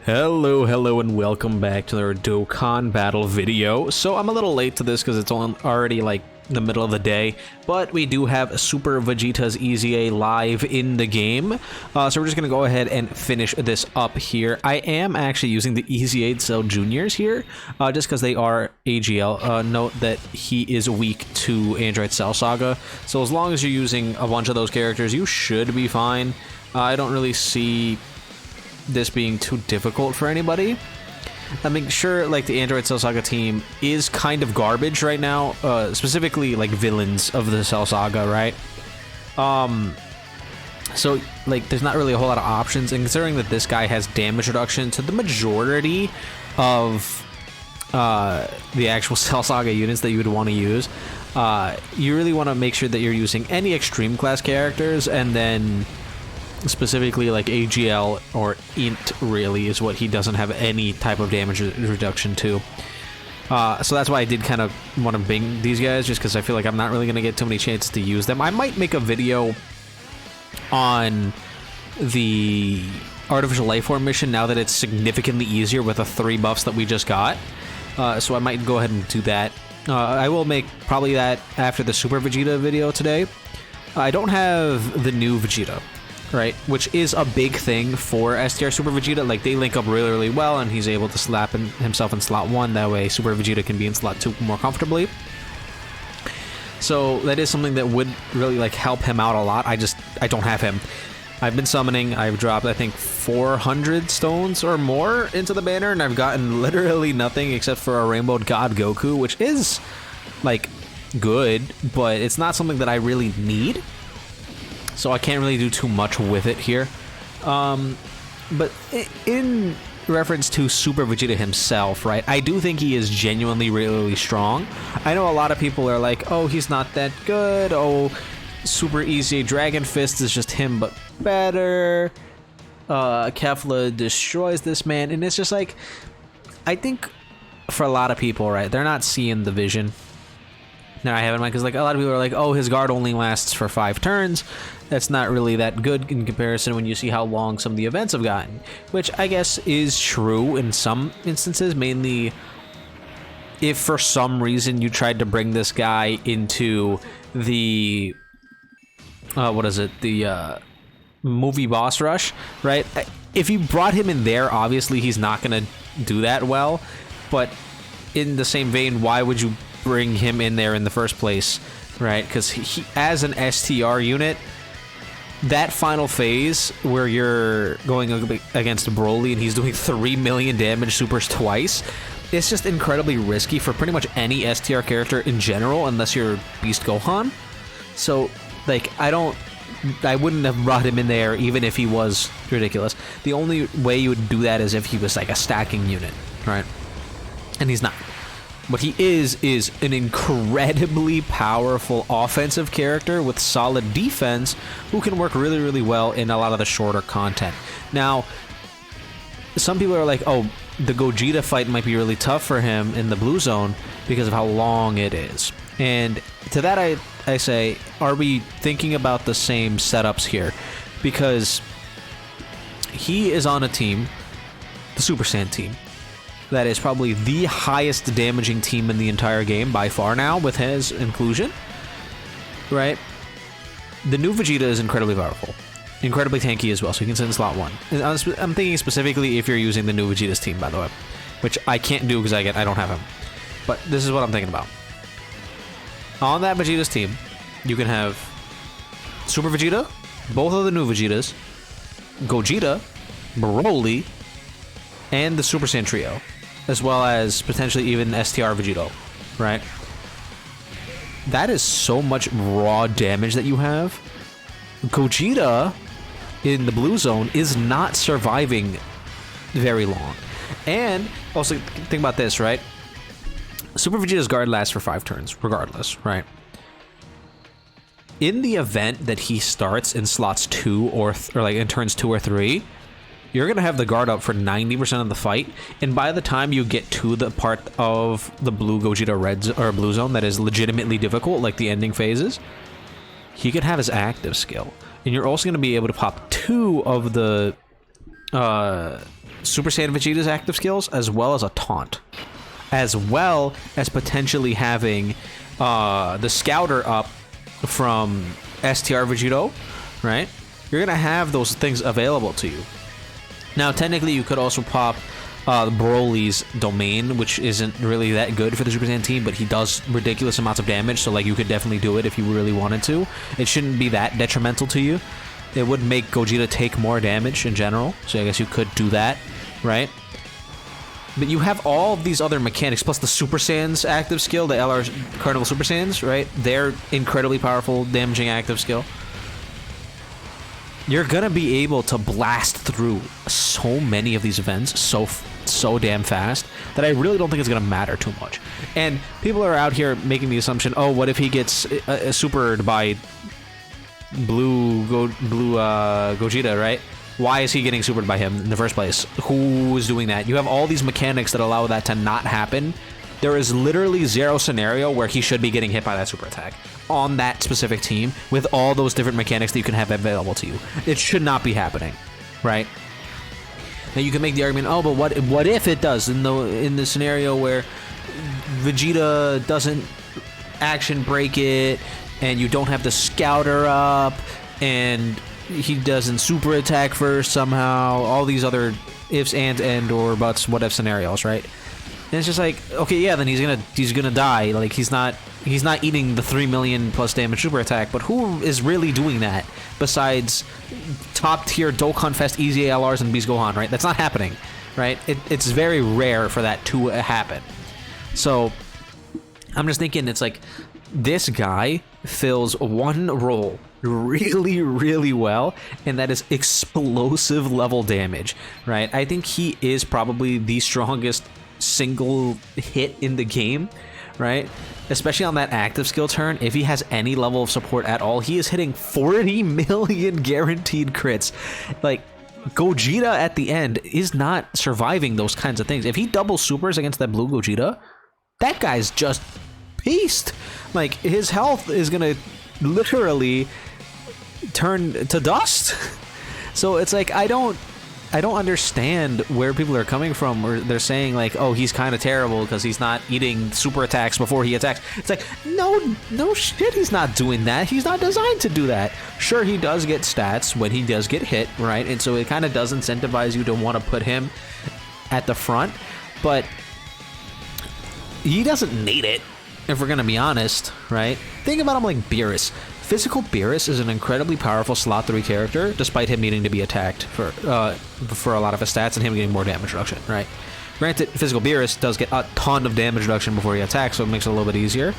Hello, and welcome back to our Dokkan battle video. So I'm a little late to this because it's already like the middle of the day, but we do have Super Vegeta's EZA live in the game. So we're just gonna go ahead and finish this up here. I am actually using the EZA STR Juniors here, just because they are AGL. Note that he is weak to Android Cell Saga, so as long as you're using a bunch of those characters, you should be fine. I don't really see this being too difficult for anybody. I mean, sure, like the Android Cell Saga team is kind of garbage right now, specifically like villains of the Cell Saga, right? So like there's not really a whole lot of options, and considering that this guy has damage reduction to the majority of the actual Cell Saga units that you would want to use, you really want to make sure that you're using any extreme class characters, and then specifically like AGL or Int really is what he doesn't have any type of damage reduction to. So that's why I did kind of want to bring these guys, just because I feel like I'm not really going to get too many chances to use them. I might make a video on the Artificial Lifeform mission now that it's significantly easier with the 3 buffs that we just got. So I might go ahead and do that. I will make probably that after the Super Vegeta video today. I don't have the new Vegeta, right, which is a big thing for STR Super Vegeta. Like, they link up really well, and he's able to slap himself in slot 1. That way Super Vegeta can be in slot 2 more comfortably. So that is something that would really like help him out a lot. I don't have him. I've been summoning. I've dropped, I think, 400 stones or more into the banner, and I've gotten literally nothing except for a Rainbow God Goku, which is like good, but it's not something that I really need. So I can't really do too much with it here. But in reference to Super Vegeta himself, right, I do think he is genuinely really strong. I know a lot of people are like, oh, he's not that good. Oh, Super EZA Dragon Fist is just him, but better. Kefla destroys this man. And it's just like, I think for a lot of people, right, they're not seeing the vision that I have in mind, because like a lot of people are like, oh, his guard only lasts for 5 turns. That's not really that good in comparison when you see how long some of the events have gotten, which I guess is true in some instances, mainly if for some reason you tried to bring this guy into the the movie boss rush, right? If you brought him in there, obviously he's not gonna do that well, but in the same vein, why would you bring him in there in the first place, right? Because he, as an STR unit, that final phase where you're going against Broly and he's doing 3 million damage supers twice, it's just incredibly risky for pretty much any STR character in general, unless you're Beast Gohan. So, like, I wouldn't have brought him in there even if he was ridiculous. The only way you would do that is if he was like a stacking unit, right? And he's not. What he is an incredibly powerful offensive character with solid defense who can work really well in a lot of the shorter content. Now, some people are like, oh, the Gogeta fight might be really tough for him in the blue zone because of how long it is. And to that I say, are we thinking about the same setups here? Because he is on a team, the Super Saiyan team, that is probably the highest damaging team in the entire game by far now with his inclusion, right? The new Vegeta is incredibly powerful, incredibly tanky as well, so you can sit in slot 1. And I'm thinking specifically if you're using the new Vegeta's team, by the way, which I can't do because I don't have him. But this is what I'm thinking about. On that Vegeta's team, you can have Super Vegeta, both of the new Vegetas, Gogeta, Broly, and the Super Saiyan trio, as well as potentially even STR Vegeta, right? That is so much raw damage that you have. Gogeta in the blue zone is not surviving very long. And also, think about this, right? Super Vegeta's guard lasts for 5 turns, regardless, right? In the event that he starts in slots 2 or like in turns 2 or 3, you're going to have the guard up for 90% of the fight, and by the time you get to the part of the blue Gogeta blue zone that is legitimately difficult, like the ending phases, he could have his active skill. And you're also going to be able to pop 2 of the Super Saiyan Vegeta's active skills, as well as a taunt, as well as potentially having the Scouter up from STR Vegito, right? You're gonna have those things available to you. Now, technically, you could also pop Broly's domain, which isn't really that good for the Super Saiyan team, but he does ridiculous amounts of damage, so like you could definitely do it if you really wanted to. It shouldn't be that detrimental to you. It would make Gogeta take more damage in general, so I guess you could do that, right? But you have all of these other mechanics, plus the Super Saiyan's active skill, the LR Carnival Super Saiyans, right? They're incredibly powerful, damaging active skill. You're gonna be able to blast through so many of these events so damn fast that I really don't think it's gonna matter too much. And people are out here making the assumption, oh, what if he gets supered by Blue Gogeta, right? Why is he getting supered by him in the first place? Who is doing that? You have all these mechanics that allow that to not happen. There is literally zero scenario where he should be getting hit by that super attack on that specific team with all those different mechanics that you can have available to you. It should not be happening, right? Now you can make the argument, oh, but what if it does in the scenario where Vegeta doesn't action break it and you don't have the Scouter up and he doesn't super attack first somehow, all these other ifs, ands, and or buts, what if scenarios, right? And it's just like, okay, yeah, then he's gonna die. Like he's not eating the 3 million plus damage super attack, but who is really doing that besides top tier Dokkan Fest EZA LRs and Beast Gohan, right? That's not happening, right? It's very rare for that to happen. So I'm just thinking, it's like this guy fills one role really, really well, and that is explosive level damage, right? I think he is probably the strongest single hit in the game, right? Especially on that active skill turn. If he has any level of support at all, he is hitting 40 million guaranteed crits. Like, Gogeta at the end is not surviving those kinds of things. If he double supers against that blue Gogeta, that guy's just beast. Like, his health is gonna literally turn to dust. So it's like, I don't understand where people are coming from, where they're saying like, oh, he's kind of terrible because he's not eating super attacks before he attacks. It's like, no shit, he's not doing that. He's not designed to do that. Sure, he does get stats when he does get hit, right? And so it kind of does incentivize you to want to put him at the front, but he doesn't need it, if we're gonna be honest, right? Think about him like Beerus. Physical Beerus is an incredibly powerful slot 3 character, despite him needing to be attacked for a lot of his stats and him getting more damage reduction, right? Granted, Physical Beerus does get a ton of damage reduction before he attacks, so it makes it a little bit easier.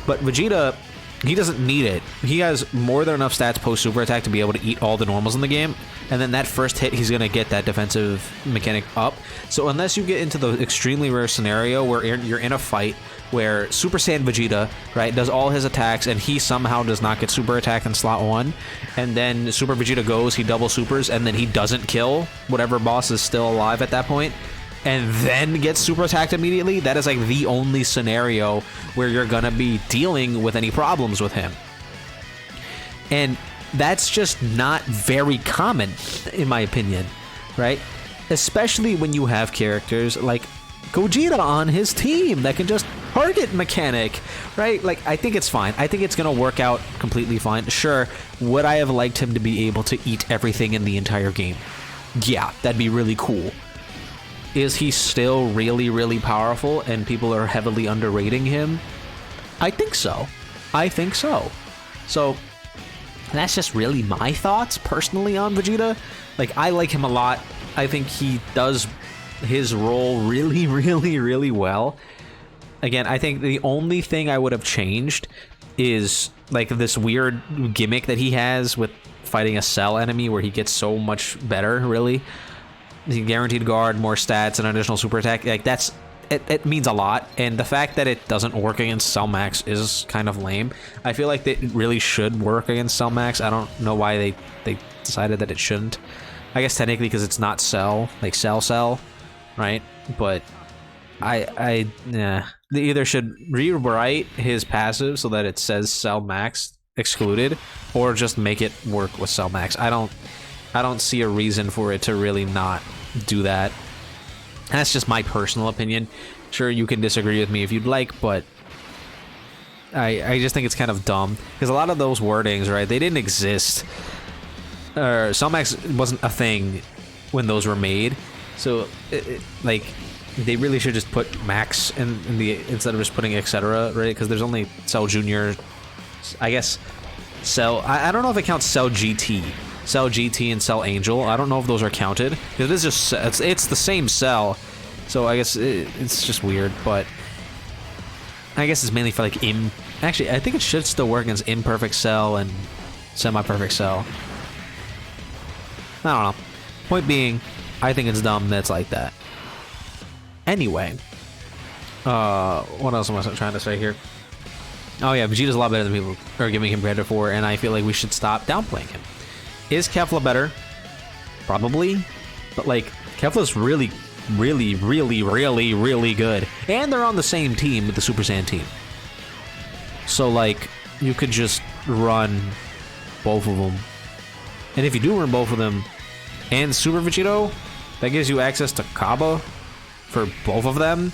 But Vegeta, he doesn't need it. He has more than enough stats post super attack to be able to eat all the normals in the game, and then that first hit, he's gonna get that defensive mechanic up. So unless you get into the extremely rare scenario where you're in a fight where Super Saiyan Vegeta, right, does all his attacks and he somehow does not get super attacked in slot 1, and then Super Vegeta goes, he double supers, and then he doesn't kill whatever boss is still alive at that point, and then gets super attacked immediately, that is like the only scenario where you're gonna be dealing with any problems with him. And that's just not very common, in my opinion, right? Especially when you have characters like Gogeta on his team that can just target mechanic, right? Like, I think it's fine. I think it's gonna work out completely fine. Sure, would I have liked him to be able to eat everything in the entire game? Yeah, that'd be really cool. Is he still really, really powerful and people are heavily underrating him? I think so. I think so. So, that's just really my thoughts personally on Vegeta. Like, I like him a lot. I think he does his role really, really, really well. Again, I think the only thing I would have changed is like this weird gimmick that he has with fighting a Cell enemy where he gets so much better, really. He guaranteed guard, more stats, and additional super attack. Like, that's it means a lot, and the fact that it doesn't work against Cell Max is kind of lame. I feel like it really should work against Cell Max. I don't know why they decided that it shouldn't. I guess technically because it's not Cell, like Cell, right? But they either should rewrite his passive so that it says Cell Max excluded, or just make it work with Cell Max. I don't see a reason for it to really not do that. That's just my personal opinion. Sure, you can disagree with me if you'd like, but I just think it's kind of dumb. Because a lot of those wordings, right, they didn't exist. Cell Max wasn't a thing when those were made. So, like, they really should just put Max in the instead of just putting etc, right? Because there's only Cell Junior, I guess. Cell, I don't know if it counts Cell GT. Cell GT and Cell Angel. I don't know if those are counted. Because it is just, it's the same cell. So I guess it's just weird, but I guess it's mainly for like actually, I think it should still work against imperfect cell and semi-perfect cell. I don't know. Point being, I think it's dumb that it's like that. Anyway, what else am I trying to say here? Oh yeah, Vegeta's a lot better than people are giving him credit for, and I feel like we should stop downplaying him. Is Kefla better? Probably, but like Kefla's really good, and they're on the same team with the Super Saiyan team. So like, you could just run both of them, and if you do run both of them and Super Vegito, that gives you access to Kaba for both of them,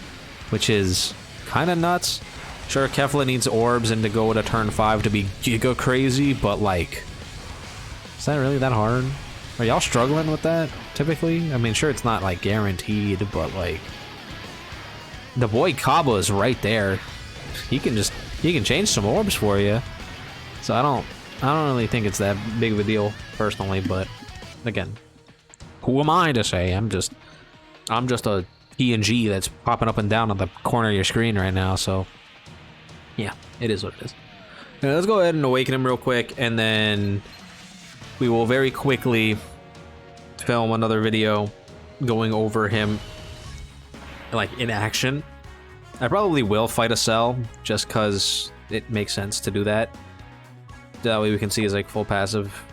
which is kind of nuts. Sure, Kefla needs orbs and to go to turn 5 to be giga crazy, but like, is that really that hard? Are y'all struggling with that typically? I mean, sure, it's not like guaranteed, but like, the boy Kaba is right there. He can change some orbs for you. So I don't really think it's that big of a deal personally, but again, who am I to say? I'm just a PNG that's popping up and down on the corner of your screen right now, so yeah, it is what it is. Now, let's go ahead and awaken him real quick, and then we will very quickly film another video going over him like in action. I probably will fight a Cell just because it makes sense to do that. That way we can see his like full passive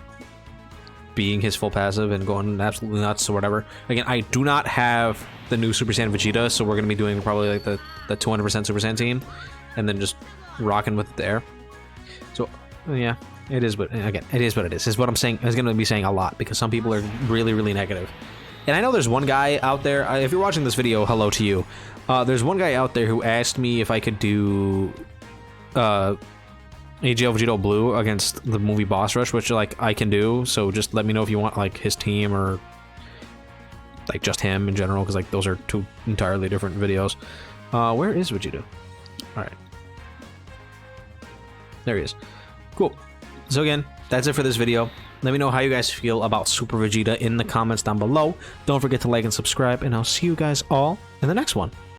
being his full passive and going absolutely nuts or whatever. Again, I do not have the new Super Saiyan Vegeta, so we're going to be doing probably like the 200% Super Saiyan team and then just rocking with it there. So yeah, it is, but again, it is what it is. Is what I'm saying. I was going to be saying a lot because some people are really negative. And I know there's one guy out there, if you're watching this video, hello to you. There's one guy out there who asked me if I could do AGL Vegito Blue against the movie Boss Rush, which like I can do. So just let me know if you want like his team or like just him in general, because like those are two entirely different videos. Where is Vegeta? All right, there he is. Cool. So again, that's it for this video. Let me know how you guys feel about Super Vegeta in the comments down below. Don't forget to like and subscribe, and I'll see you guys all in the next one.